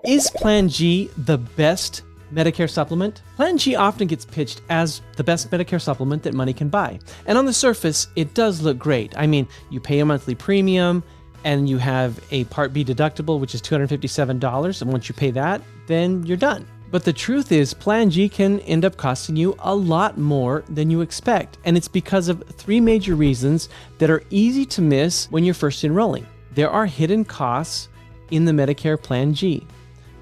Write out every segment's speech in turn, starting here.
Is Plan G the best Medicare supplement? Plan G often gets pitched as the best Medicare supplement that money can buy. And on the surface, it does look great. I mean, you pay a monthly premium and you have a Part B deductible, which is $257. And once you pay that, then you're done. But the truth is, Plan G can end up costing you a lot more than you expect. And it's because of three major reasons that are easy to miss when you're first enrolling. There are hidden costs in the Medicare Plan G.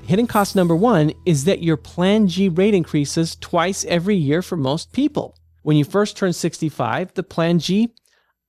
Hidden cost number one is that your Plan G rate increases twice every year for most people. When you first turn 65, the Plan G,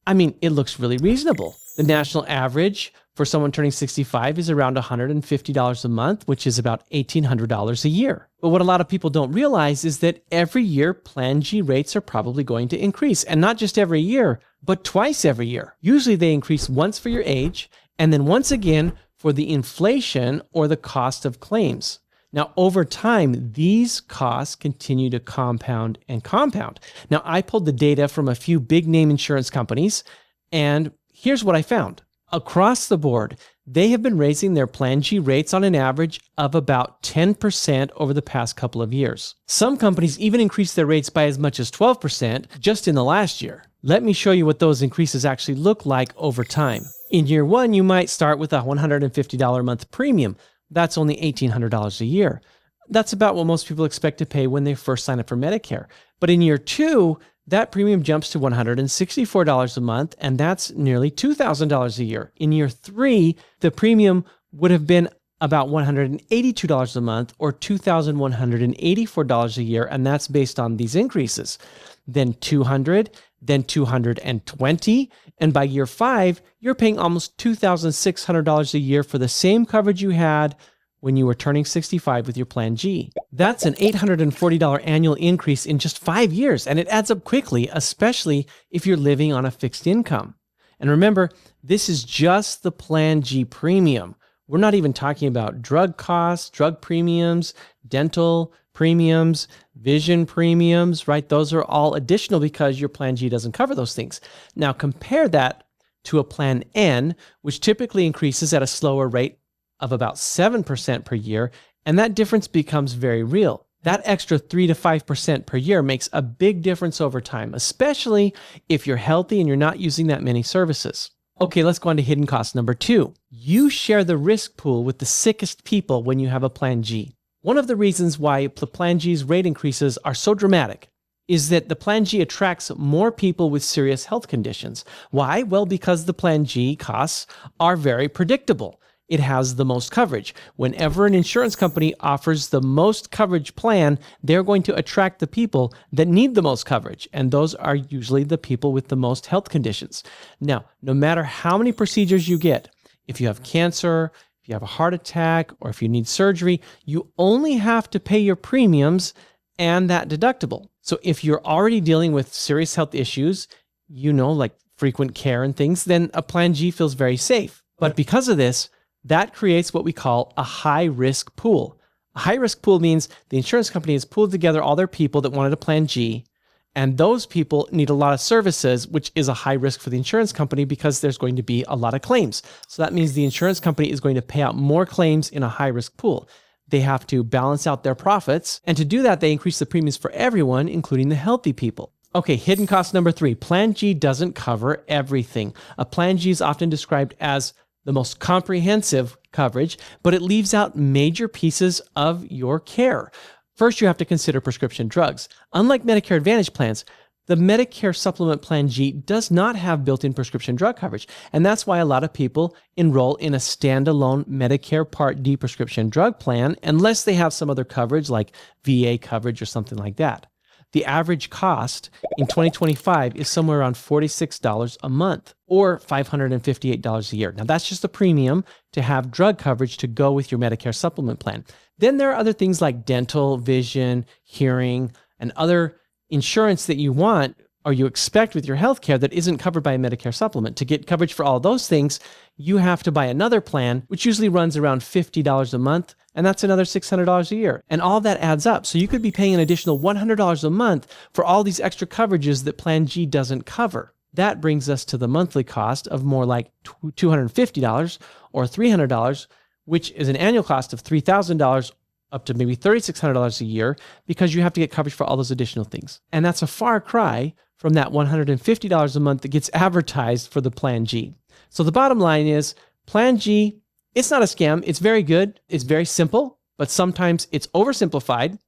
it looks really reasonable. The national average for someone turning 65 is around $150 a month, which is about $1,800 a year. But what a lot of people don't realize is that every year Plan G rates are probably going to increase, and not just every year, but twice every year. Usually they increase once for your age, and then once again for the inflation or the cost of claims. Now, over time, these costs continue to compound and compound. Now, I pulled the data from a few big name insurance companies, and here's what I found. Across the board, they have been raising their Plan G rates on an average of about 10% over the past couple of years. Some companies even increased their rates by as much as 12% just in the last year. Let me show you what those increases actually look like over time. In year one, you might start with a $150 a month premium. That's only $1,800 a year. That's about what most people expect to pay when they first sign up for Medicare. But in year two, that premium jumps to $164 a month, and that's nearly $2,000 a year. In year three, the premium would have been about $182 a month or $2,184 a year, and that's based on these increases. Then $200, then $220, and by year five, you're paying almost $2,600 a year for the same coverage you had when you were turning 65 with your Plan G. That's an $840 annual increase in just 5 years, and it adds up quickly, especially if you're living on a fixed income. And remember, this is just the Plan G premium. We're not even talking about drug costs, drug premiums, dental premiums, vision premiums, right? Those are all additional because your Plan G doesn't cover those things. Now compare that to a Plan N, which typically increases at a slower rate of about 7% per year, and that difference becomes very real. That extra 3 to 5% per year makes a big difference over time, especially if you're healthy and you're not using that many services. Okay, let's go on to hidden cost number two. You share the risk pool with the sickest people when you have a Plan G. One of the reasons why the Plan G's rate increases are so dramatic is that the Plan G attracts more people with serious health conditions. Why? Well, because the Plan G costs are very predictable. It has the most coverage. Whenever an insurance company offers the most coverage plan, they're going to attract the people that need the most coverage, and those are usually the people with the most health conditions. Now, no matter how many procedures you get, if you have cancer, if you have a heart attack, or if you need surgery, you only have to pay your premiums and that deductible. So if you're already dealing with serious health issues, like frequent care and things, then a Plan G feels very safe. But because of this, that creates what we call a high-risk pool. A high-risk pool means the insurance company has pooled together all their people that wanted a Plan G, and those people need a lot of services, which is a high risk for the insurance company because there's going to be a lot of claims. So that means the insurance company is going to pay out more claims in a high-risk pool. They have to balance out their profits, and to do that, they increase the premiums for everyone, including the healthy people. Okay, hidden cost number three. Plan G doesn't cover everything. A Plan G is often described as the most comprehensive coverage, but it leaves out major pieces of your care. First, you have to consider prescription drugs. Unlike Medicare Advantage plans, the Medicare Supplement Plan G does not have built-in prescription drug coverage, and that's why a lot of people enroll in a standalone Medicare Part D prescription drug plan unless they have some other coverage like VA coverage or something like that. The average cost in 2025 is somewhere around $46 a month or $558 a year. Now, that's just the premium to have drug coverage to go with your Medicare supplement plan. Then there are other things like dental, vision, hearing, and other insurance that you want or you expect with your healthcare that isn't covered by a Medicare supplement. To get coverage for all those things, you have to buy another plan, which usually runs around $50 a month, and that's another $600 a year. And all that adds up. So you could be paying an additional $100 a month for all these extra coverages that Plan G doesn't cover. That brings us to the monthly cost of more like $250 or $300, which is an annual cost of $3,000 up to maybe $3,600 a year because you have to get coverage for all those additional things. And that's a far cry from that $150 a month that gets advertised for the Plan G. So the bottom line is Plan G, it's not a scam. It's very good. It's very simple, but sometimes it's oversimplified.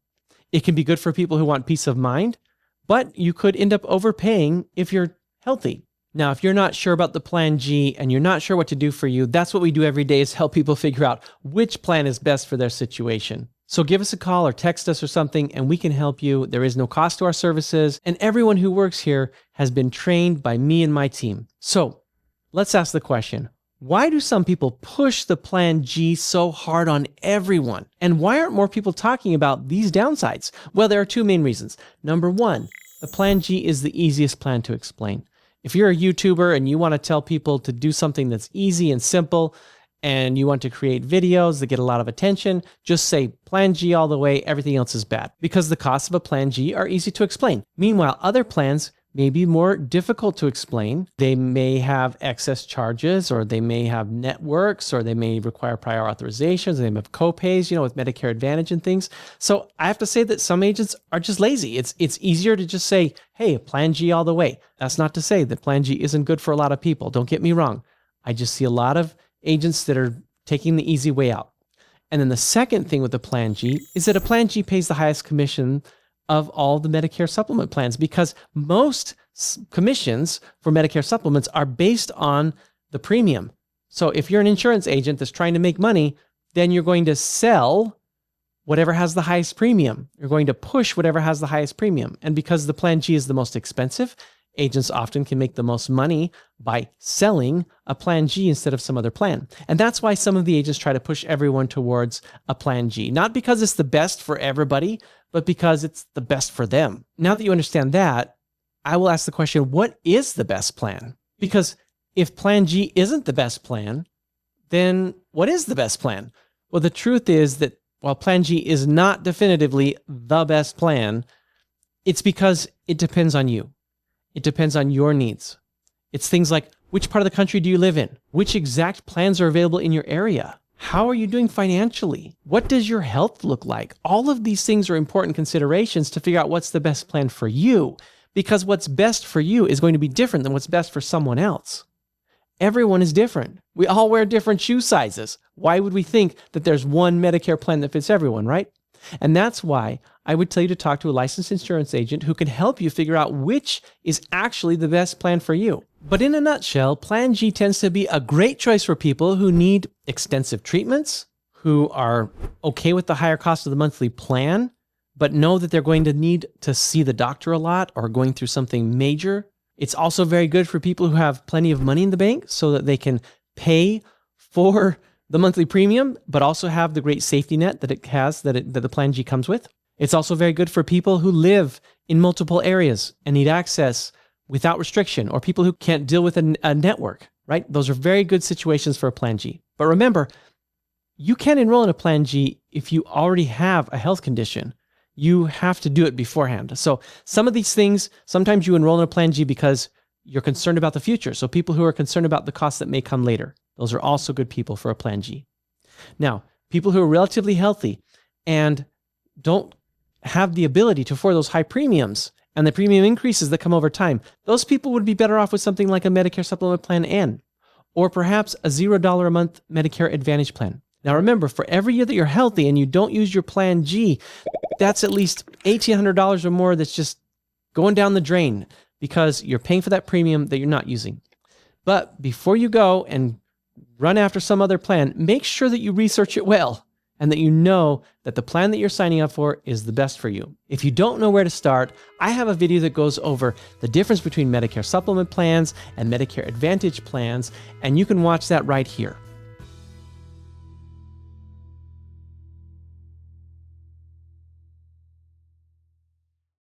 It can be good for people who want peace of mind, but you could end up overpaying if you're healthy. Now, if you're not sure about the Plan G and you're not sure what to do for you, that's what we do every day is help people figure out which plan is best for their situation. So give us a call or text us or something and we can help you. There is no cost to our services, and everyone who works here has been trained by me and my team. So let's ask the question, why do some people push the Plan G so hard on everyone? And why aren't more people talking about these downsides? Well, there are two main reasons. Number one, the Plan G is the easiest plan to explain. If you're a YouTuber and you want to tell people to do something that's easy and simple, and you want to create videos that get a lot of attention, just say Plan G all the way, everything else is bad, because the costs of a Plan G are easy to explain. Meanwhile, other plans may be more difficult to explain. They may have excess charges, or they may have networks, or they may require prior authorizations, they may have co-pays, with Medicare Advantage and things. So I have to say that some agents are just lazy. It's easier to just say, hey, Plan G all the way. That's not to say that Plan G isn't good for a lot of people. Don't get me wrong. I just see a lot of agents that are taking the easy way out. And then the second thing with the Plan G is that a Plan G pays the highest commission of all the Medicare supplement plans, because most commissions for Medicare supplements are based on the premium. So if you're an insurance agent that's trying to make money, then you're going to sell whatever has the highest premium. You're going to push whatever has the highest premium. And because the Plan G is the most expensive, agents often can make the most money by selling a Plan G instead of some other plan. And that's why some of the agents try to push everyone towards a Plan G. Not because it's the best for everybody, but because it's the best for them. Now that you understand that, I will ask the question, what is the best plan? Because if Plan G isn't the best plan, then what is the best plan? Well, the truth is that while Plan G is not definitively the best plan, it's because it depends on you. It depends on your needs. It's things like, which part of the country do you live in? Which exact plans are available in your area? How are you doing financially? What does your health look like? All of these things are important considerations to figure out what's the best plan for you, because what's best for you is going to be different than what's best for someone else. Everyone is different. We all wear different shoe sizes. Why would we think that there's one Medicare plan that fits everyone, right? And that's why I would tell you to talk to a licensed insurance agent who can help you figure out which is actually the best plan for you. But in a nutshell, Plan G tends to be a great choice for people who need extensive treatments, who are okay with the higher cost of the monthly plan, but know that they're going to need to see the doctor a lot or going through something major. It's also very good for people who have plenty of money in the bank so that they can pay for the monthly premium, but also have the great safety net that it has, that the Plan G comes with. It's also very good for people who live in multiple areas and need access without restriction, or people who can't deal with a network, right? Those are very good situations for a Plan G. But remember, you can't enroll in a Plan G if you already have a health condition. You have to do it beforehand. So some of these things, sometimes you enroll in a Plan G because you're concerned about the future. So people who are concerned about the costs that may come later, those are also good people for a Plan G. Now, people who are relatively healthy and don't have the ability to afford those high premiums and the premium increases that come over time, those people would be better off with something like a Medicare Supplement Plan N, or perhaps a $0 a month Medicare Advantage plan. Now remember, for every year that you're healthy and you don't use your Plan G, that's at least $1,800 or more that's just going down the drain because you're paying for that premium that you're not using. But before you go and run after some other plan, make sure that you research it well and that you know that the plan that you're signing up for is the best for you. If you don't know where to start, I have a video that goes over the difference between Medicare Supplement plans and Medicare Advantage plans, and you can watch that right here.